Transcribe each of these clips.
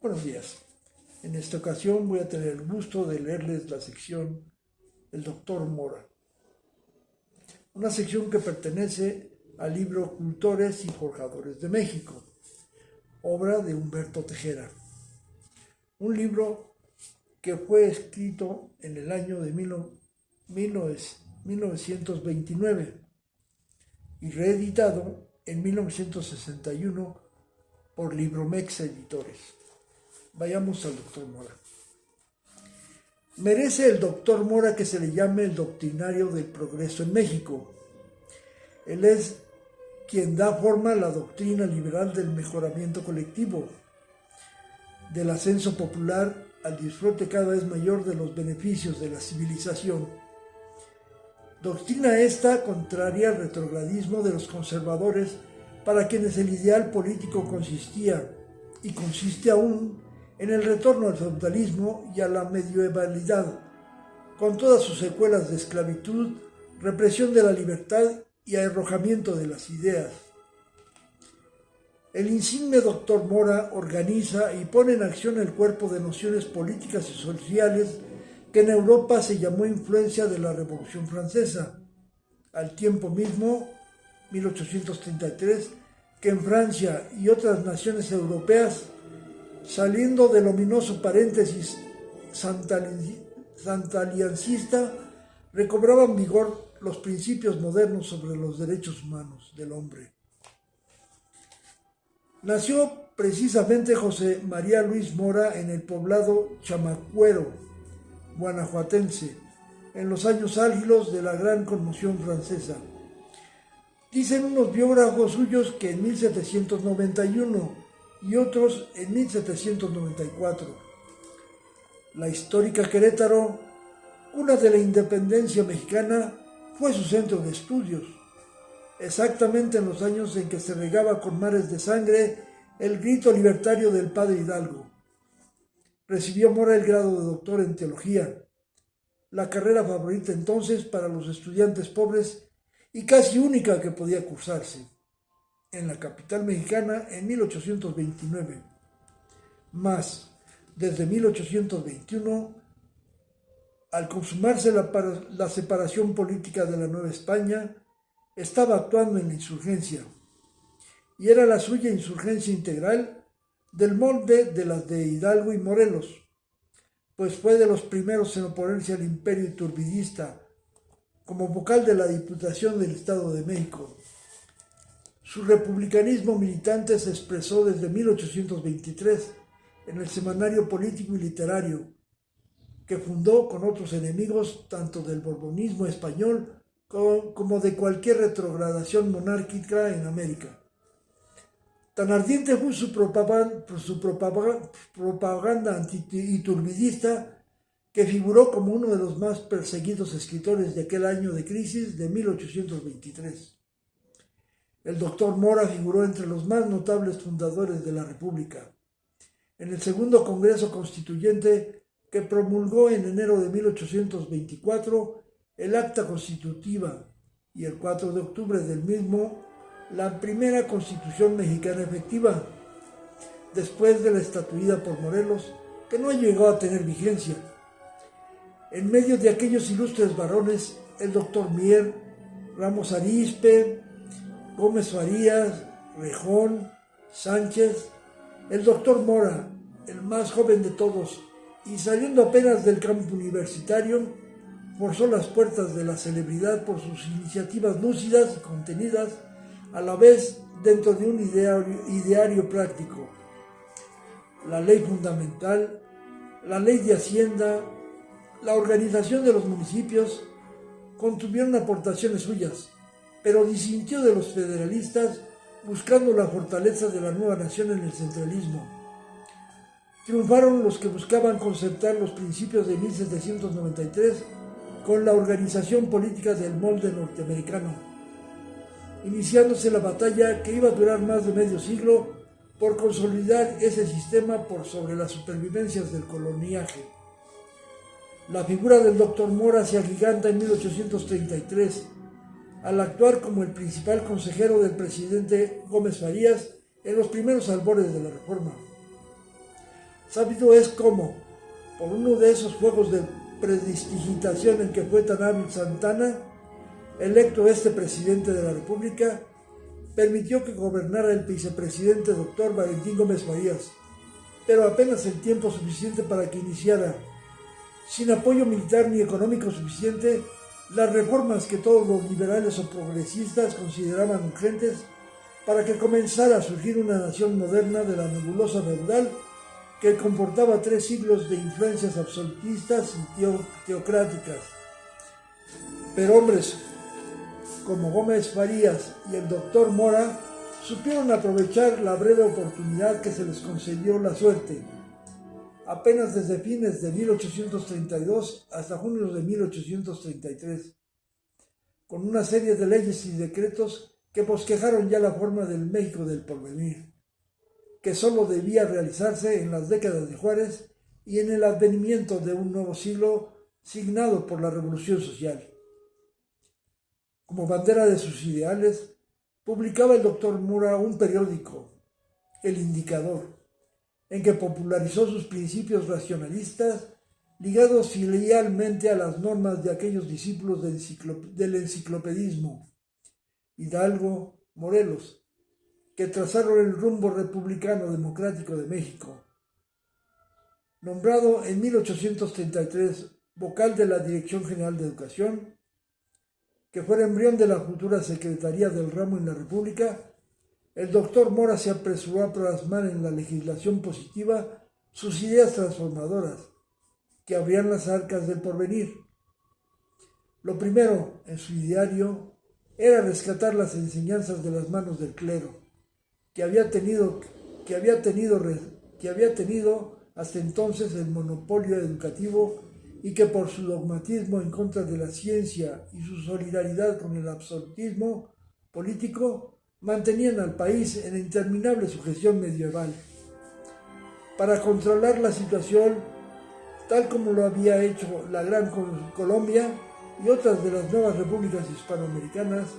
Buenos días. En esta ocasión voy a tener el gusto de leerles la sección El Doctor Mora, una sección que pertenece al libro Cultores y Forjadores de México, obra de Humberto Tejera. Un libro que fue escrito en el año de 1929 y reeditado en 1961 por Libromex Editores. Vayamos al doctor Mora. Merece el doctor Mora que se le llame el doctrinario del progreso en México. Él es quien da forma a la doctrina liberal del mejoramiento colectivo, del ascenso popular al disfrute cada vez mayor de los beneficios de la civilización. Doctrina esta contraria al retrogradismo de los conservadores, para quienes el ideal político consistía y consiste aún en el retorno al feudalismo y a la medievalidad, con todas sus secuelas de esclavitud, represión de la libertad y arrojamiento de las ideas. El insigne doctor Mora organiza y pone en acción el cuerpo de nociones políticas y sociales que en Europa se llamó influencia de la Revolución Francesa, al tiempo mismo, 1833, que en Francia y otras naciones europeas, saliendo del ominoso paréntesis santaliancista, recobraban vigor los principios modernos sobre los derechos humanos del hombre. Nació precisamente José María Luis Mora en el poblado Chamacuero, guanajuatense, en los años álgidos de la gran conmoción francesa. Dicen unos biógrafos suyos que en 1791 y otros en 1794. La histórica Querétaro, cuna de la independencia mexicana, fue su centro de estudios, exactamente en los años en que se regaba con mares de sangre el grito libertario del padre Hidalgo. Recibió Mora el grado de doctor en teología, la carrera favorita entonces para los estudiantes pobres y casi única que podía cursarse en la capital mexicana en 1829. Mas, desde 1821, al consumarse la separación política de la Nueva España, estaba actuando en la insurgencia, y era la suya insurgencia integral del molde de las de Hidalgo y Morelos, pues fue de los primeros en oponerse al imperio iturbidista como vocal de la Diputación del Estado de México. Su republicanismo militante se expresó desde 1823 en el Semanario Político y Literario, que fundó con otros enemigos tanto del borbonismo español como de cualquier retrogradación monárquica en América. Tan ardiente fue su propaganda anti-iturbidista que figuró como uno de los más perseguidos escritores de aquel año de crisis de 1823. El doctor Mora figuró entre los más notables fundadores de la República. En el segundo Congreso Constituyente, que promulgó en enero de 1824 el Acta Constitutiva y el 4 de octubre del mismo, la primera Constitución mexicana efectiva, después de la estatuida por Morelos, que no llegó a tener vigencia. En medio de aquellos ilustres varones, el doctor Mier, Ramos Arizpe, Gómez Farías, Rejón, Sánchez, el doctor Mora, el más joven de todos, y saliendo apenas del campo universitario, forzó las puertas de la celebridad por sus iniciativas lúcidas y contenidas, a la vez dentro de un ideario práctico. La ley fundamental, la ley de Hacienda, la organización de los municipios contuvieron aportaciones suyas, pero disintió de los federalistas buscando la fortaleza de la nueva nación en el centralismo. Triunfaron los que buscaban concertar los principios de 1793 con la organización política del molde norteamericano, iniciándose la batalla que iba a durar más de medio siglo por consolidar ese sistema por sobre las supervivencias del coloniaje. La figura del doctor Mora se agiganta en 1833, al actuar como el principal consejero del presidente Gómez Farías en los primeros albores de la Reforma. Sabido es cómo, por uno de esos juegos de prestidigitación en que fue tan hábil Santana, electo este presidente de la República, permitió que gobernara el vicepresidente doctor Valentín Gómez Farías, pero apenas el tiempo suficiente para que iniciara, sin apoyo militar ni económico suficiente, las reformas que todos los liberales o progresistas consideraban urgentes para que comenzara a surgir una nación moderna de la nebulosa feudal que comportaba 3 siglos de influencias absolutistas y teocráticas. Pero hombres como Gómez Farías y el doctor Mora supieron aprovechar la breve oportunidad que se les concedió la suerte, apenas desde fines de 1832 hasta junio de 1833, con una serie de leyes y decretos que bosquejaron ya la forma del México del porvenir, que sólo debía realizarse en las décadas de Juárez y en el advenimiento de un nuevo siglo signado por la Revolución Social. Como bandera de sus ideales, publicaba el doctor Mora un periódico, El Indicador, en que popularizó sus principios racionalistas ligados filialmente a las normas de aquellos discípulos del enciclopedismo, Hidalgo, Morelos, que trazaron el rumbo republicano democrático de México. Nombrado en 1833 vocal de la Dirección General de Educación, que fue el embrión de la futura Secretaría del Ramo en la República, el doctor Mora se apresuró a plasmar en la legislación positiva sus ideas transformadoras, que abrían las arcas del porvenir. Lo primero, en su ideario, era rescatar las enseñanzas de las manos del clero, que había tenido hasta entonces el monopolio educativo y que por su dogmatismo en contra de la ciencia y su solidaridad con el absolutismo político mantenían al país en interminable sujeción medieval. Para controlar la situación, tal como lo había hecho la Gran Colombia y otras de las nuevas repúblicas hispanoamericanas,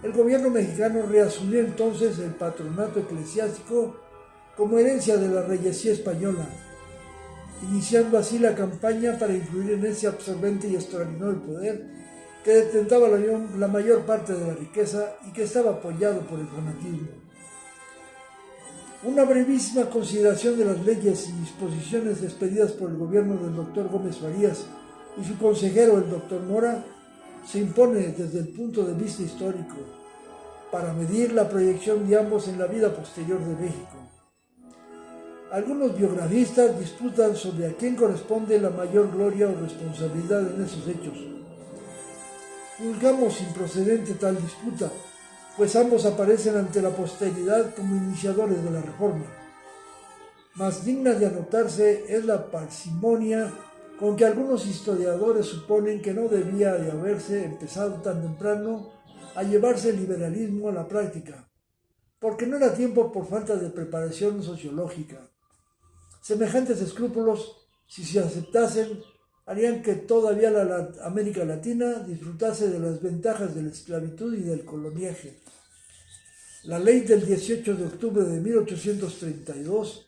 el gobierno mexicano reasumió entonces el patronato eclesiástico como herencia de la reyesía española, iniciando así la campaña para influir en ese absorbente y extraordinario poder que detentaba la mayor parte de la riqueza y que estaba apoyado por el fanatismo. Una brevísima consideración de las leyes y disposiciones expedidas por el gobierno del doctor Gómez Farías y su consejero, el doctor Mora, se impone desde el punto de vista histórico, para medir la proyección de ambos en la vida posterior de México. Algunos biografistas disputan sobre a quién corresponde la mayor gloria o responsabilidad en esos hechos. Juzgamos improcedente tal disputa, pues ambos aparecen ante la posteridad como iniciadores de la reforma. Más digna de anotarse es la parsimonia con que algunos historiadores suponen que no debía de haberse empezado tan temprano a llevarse el liberalismo a la práctica, porque no era tiempo por falta de preparación sociológica. Semejantes escrúpulos, si se aceptasen, harían que todavía la América Latina disfrutase de las ventajas de la esclavitud y del coloniaje. La ley del 18 de octubre de 1832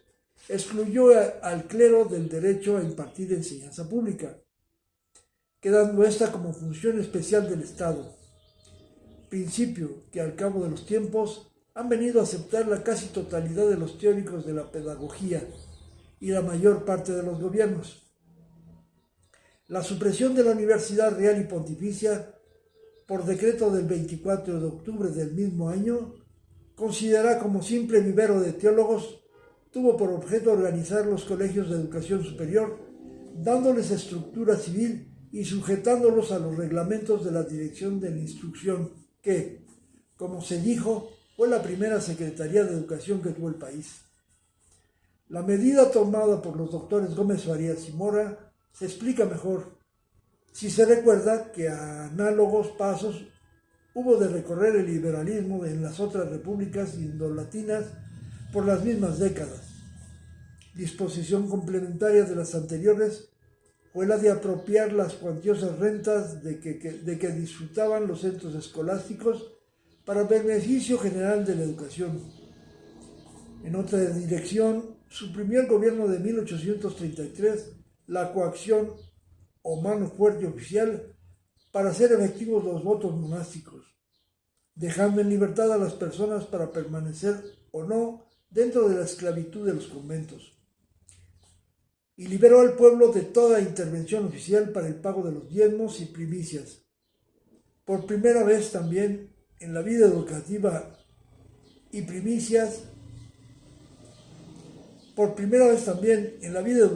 excluyó al clero del derecho a impartir enseñanza pública, quedando esta como función especial del Estado, principio que al cabo de los tiempos han venido a aceptar la casi totalidad de los teóricos de la pedagogía y la mayor parte de los gobiernos. La supresión de la Universidad Real y Pontificia, por decreto del 24 de octubre del mismo año, considerada como simple vivero de teólogos, tuvo por objeto organizar los colegios de educación superior, dándoles estructura civil y sujetándolos a los reglamentos de la Dirección de la Instrucción, que, como se dijo, fue la primera Secretaría de Educación que tuvo el país. La medida tomada por los doctores Gómez Farías y Mora se explica mejor si se recuerda que a análogos pasos hubo de recorrer el liberalismo en las otras repúblicas indolatinas por las mismas décadas. Disposición complementaria de las anteriores fue la de apropiar las cuantiosas rentas de que disfrutaban los centros escolásticos para beneficio general de la educación. En otra dirección suprimió el gobierno de 1833 la coacción o mano fuerte oficial para hacer efectivos los votos monásticos, dejando en libertad a las personas para permanecer o no dentro de la esclavitud de los conventos, y liberó al pueblo de toda intervención oficial para el pago de los diezmos y primicias. Por primera vez también en la vida educativa y primicias, por primera vez también en la vida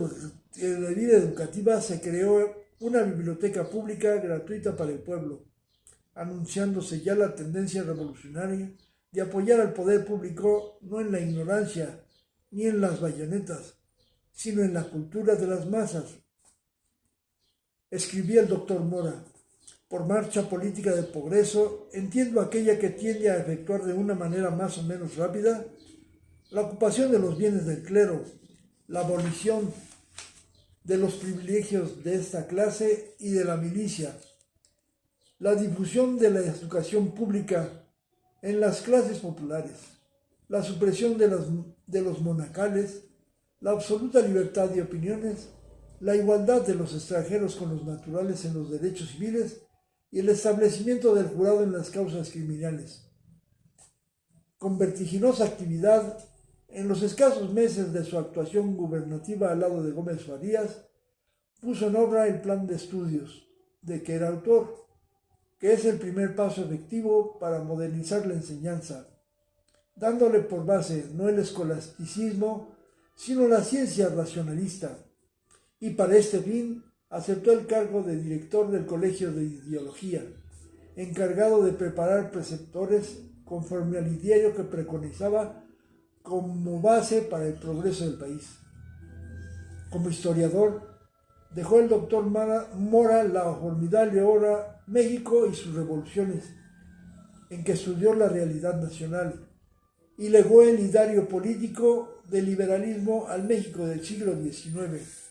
educativa se creó una biblioteca pública gratuita para el pueblo, anunciándose ya la tendencia revolucionaria de apoyar al poder público no en la ignorancia ni en las bayonetas, sino en la cultura de las masas. Escribía el doctor Mora: por marcha política de progreso entiendo aquella que tiende a efectuar de una manera más o menos rápida la ocupación de los bienes del clero, la abolición de los privilegios de esta clase y de la milicia, la difusión de la educación pública en las clases populares, la supresión de los monacales, la absoluta libertad de opiniones, la igualdad de los extranjeros con los naturales en los derechos civiles y el establecimiento del jurado en las causas criminales. Con vertiginosa actividad, en los escasos meses de su actuación gubernativa al lado de Gómez Farías, puso en obra el plan de estudios de que era autor, que es el primer paso efectivo para modernizar la enseñanza, dándole por base no el escolasticismo, sino la ciencia racionalista, y para este fin aceptó el cargo de director del Colegio de Ideología, encargado de preparar preceptores conforme al ideario que preconizaba como base para el progreso del país. Como historiador, dejó el doctor Mora la formidable obra México y sus revoluciones, en que estudió la realidad nacional y legó el ideario político del liberalismo al México del siglo XIX.